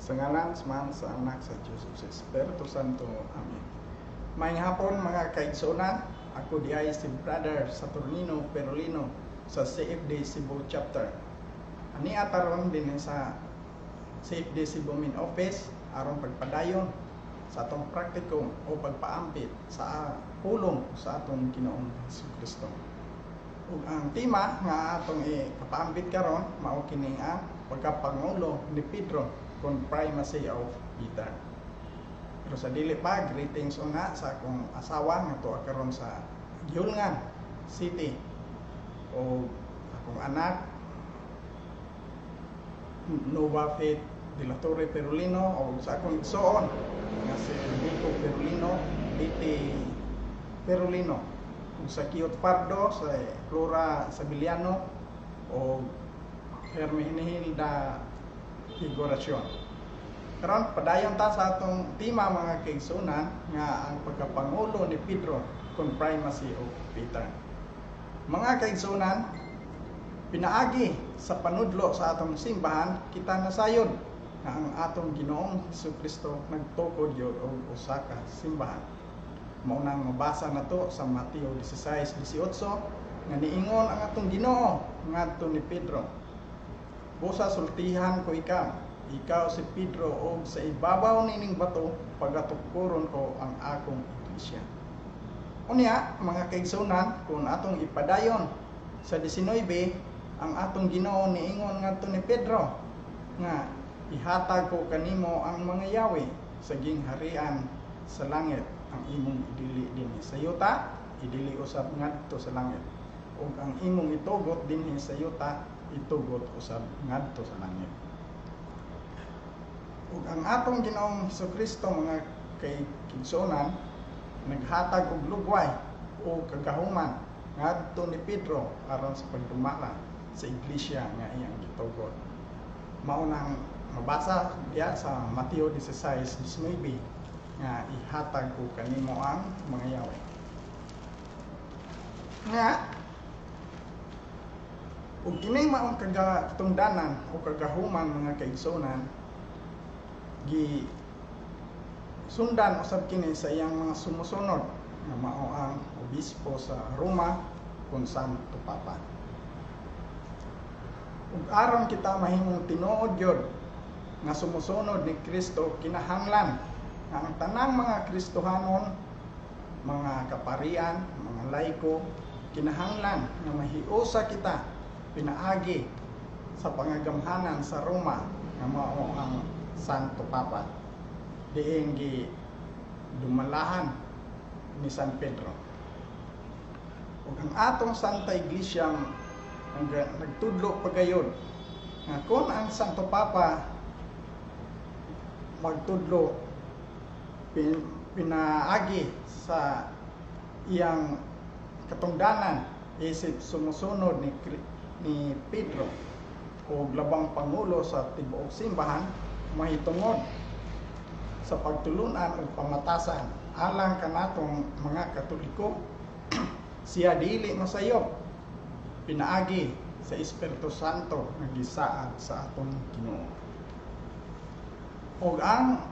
Sa ngalan sa anak sa Diyos sa Espiritu Santo. Amen. Maayong hapon mga kaigsunan. Ako di ay si Brother Saturnino Perolino sa CFD Cebu Chapter. Ani ataron din sa CFD Cebu Main Office aron pagpadayon sa atong praktikum o pagpaampit sa pulong sa atong Ginoong Jesucristo. Ug ang tema nga atong ipapaampit karon mao kini ang pagkapangulo ni Pedro kon primacy of Peter. Pero sa dili pa, greetings una sa akong asawa nga tuwa karon sa Yulngan City o akong anak Nova Faith de la Torre Perolino o sa akong igsoon nga si Nico Perolino, Titi Perolino, ug sa Kiyot Pardo, sa Flora Sabiliano o Hermenegilda Figuracion. Karon padayon ta sa atong tema mga kaigsunan nga ang pagkapangulo ni Pedro kon primacy of Peter. Mga kaigsunan, pinaagi sa panudlo sa atong simbahan kita nasayod nga ang atong Ginoong Jesucristo nagtukod gyud og usa ka simbahan. Mao nang mabasa nato sa Mateo 16:18 nga niingon ang atong Ginoo ngadto ni Pedro, "Busa sultihan ko ikaw si Pedro, o sa ibabaw nining bato pagatukuron ko ang akong iglesia." Unya mga kaigsunan, kung atong ipadayon sa 19, ang atong Ginoo niingon ngadto ni Pedro nga ihatag ko kanimo ang mga yawi sa gingharian sa langit, ang imong idili dinhi sa yuta, idili usab ngadto sa langit, ug ang imong itugot dinhi sa yuta, itugot usab ngadto sa langit. Ug ang atong Ginoong Jesucristo mga kaigsunan naghatag og lugway o kagahuman ngadto ni Pedro aron sa pagdumala sa iglesia nga iyang gitugot. Mao nang mabasa diya sa Mateo 16:19 nga ihatag ko kanimo ang mga yawi. Nga ug kini maong katungdanan o kagahuman mga kaigsunan gi sundan usab kini sa iyang mga sumusunod nga mao ang obispo sa Roma kun Santo Papa. Ug aron kita mahimong tinuod gyud nga sumusunod ni Kristo, kinahanglan nga ang tanang mga Kristohanon, mga kaparian, mga laiko, kinahanglan nga mahiusa kita pinaagi sa pangagamhanan sa Roma nga mao ang Santo Papa diin gi dumalahan ni San Pedro. Ug ang atong Santa Iglesia nagtudlo pagayod nga kung ang Santo Papa magtudlo pinaagi sa iyang katungdanan isip sumusunod ni Pedro o labang pangulo sa tibuok simbahan, mahitungod sa pagtulunan o pamatasan alang kanatong mga Katoliko siya dili masayob pinaagi sa Espiritu Santo nga gisaad sa atong Ginoo. Ug ang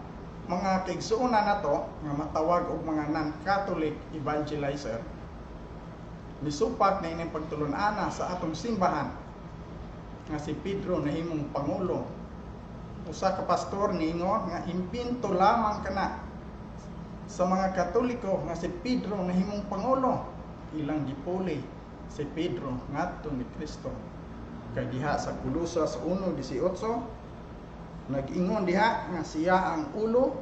mga kaigsuonan nato nga matawag og mga non-Catholic evangelizer misupat na ining pagtulun-ana sa atong simbahan nga si Pedro nahimong pangulo. Usa ka pastor niingon nga impinto lamang kana sa mga Katoliko nga si Pedro nahimong pangulo, ilang gipuli si Pedro ngadto ni Kristo. Kay diha sa Kolosas 1:18 nag-ingon diha nga siya ang ulo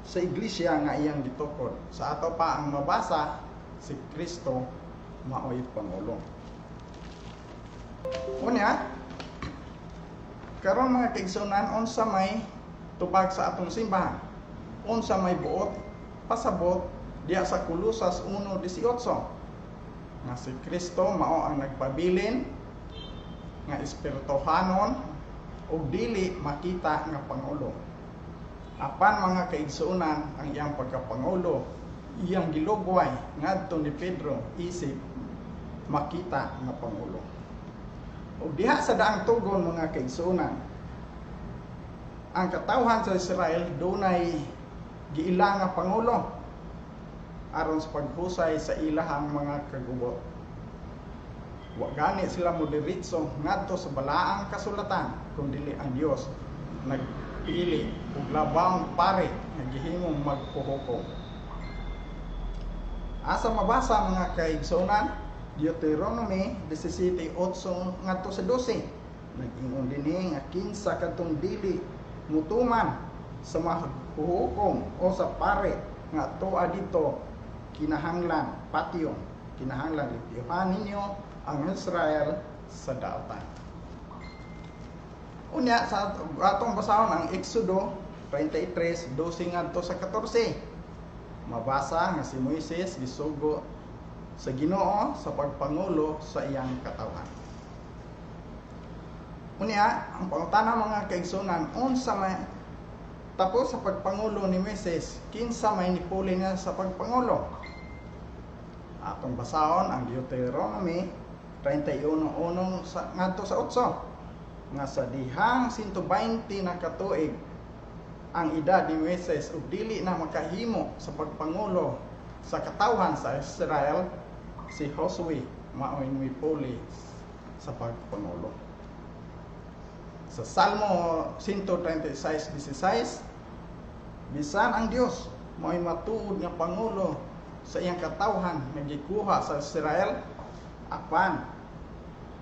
sa iglesia nga iyang gitukod. Sa ato pa ang mabasa, si Kristo maoy pangulo. Unya karon mga kaigsunan, unsa may tubag sa atong simbahan, unsa may buot pasabot diya sa Kolosas 1:18 nga si Kristo mao ang nagpabilin nga espirituhanon o dili makita nga pangulo. Apan mga kaigsunan, ang iyang pagkapangulo iyang gilugway ngadto ni Pedro isip makita nga pangulo. O diha sa daang tugon mga kaigsunan, ang katawhan sa Israel dunay giila nga pangulo aron sa paghusay sa ilahang mga kagubot. Wa gani sila mo diretso ngadto sa balaang kasulatan kundi ang Dios nagpili og labang pare nga gihimong magpuhukom. Asa mabasa mga kaigsunan, Deuteronomy 17:8 ngadto sa 12. Nag-ingon dinhi nga kinsa kadtong dili mutuman sa magpuhukom o sa pare nga tuwa dito kinahanglan patyon, kinahanglan lipihan ninyo ang Israel sa daotan. Unya sa atong basahon ang Exodo 33:12 ngadto sa 14. Mabasa nga si Moises gisugo sa Ginoo sa pagpangulo sa iyang katawhan. Unya ang pangutana mga kaigsunan, unsa may tapos sa pagpangulo ni Moises, kinsa may nipuli niya sa pagpangulo? Atong basahon ang Deuteronomy 31:1 ngadto sa 8 nga sa dihang 120 na katuig ang edad ni Moises ug dili na makahimo sa pagpangulo sa katawhan sa Israel, si Josue mao'y mipuli sa pagpangulo. Sa Salmo 136:16, bisan ang Dios mao'y matuod nga pangulo sa iyang katawhan nga gikuha sa Israel, apan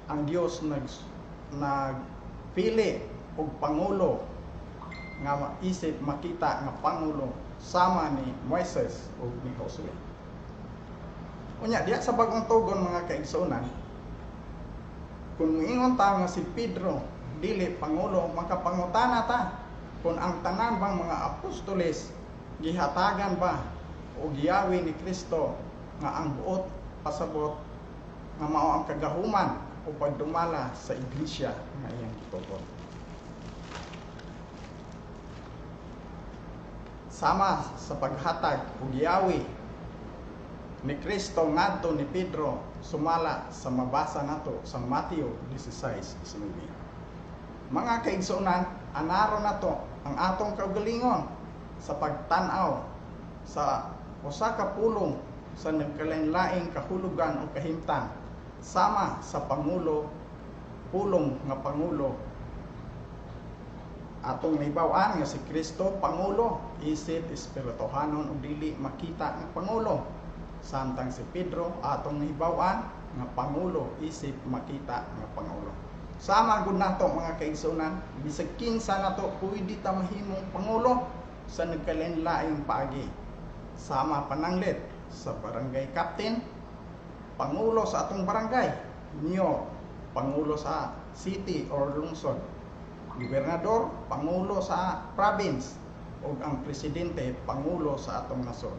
ang Dios nagpili og pangulo nga isip makita nga pangulo sama ni Moises ug ni Josue. Unya diya sa bagong tugon mga kaigsunan, kung moingon ta nga si Pedro dili pangulo, makapangutana ta kung ang tanan bang mga apostoles gihatagan ba o giyawi ni Kristo nga ang buot pasabot nga mao ang kagahuman o pagdumala sa iglesia nga iyang gitugon. Sama sa paghatag o giyawi ni Kristo ngadto ni Pedro sumala sa mabasa nato sa Mateo 16:19. Mga kaigsunan, anaro nato ang atong kaugalingon sa pagtan-aw sa usa ka pulong sa nagkalain-laing kahulugan o kahimtang sama sa pangulo, pulong nga pangulo. Atong nahibaw-an nga si Kristo pangulo, isip espirituhanon o dili makita nga pangulo. Samtang si Pedro atong nahibaw-an nga pangulo, isip makita nga pangulo. Sama gud nato mga kaigsunan, bisag kinsa nato pwede ta mahimong pangulo sa nagkalain-laing paagi. Sama pananglit sa barangay captain, pangulo sa atong barangay, mayor, pangulo sa city or lungsod, gobernador, pangulo sa province, ug ang presidente, pangulo sa atong nasod.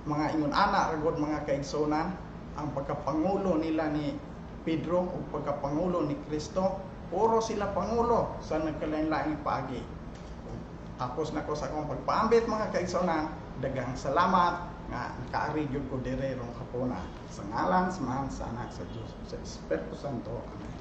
Mga ingon ana ragod mga kaigsunan, ang pagkapangulo nila ni Pedro o pagkapangulo ni Kristo, puro sila pangulo sa nagkalain-laing paagi. Tapos na ko sa akong pagpaambit mga kaigsunan, daghang salamat nga nakaari gyud ko dire rong hapuna. Sa ngalan sa Mahal sa Anak sa Dios sa Espiritu Santo. Amen.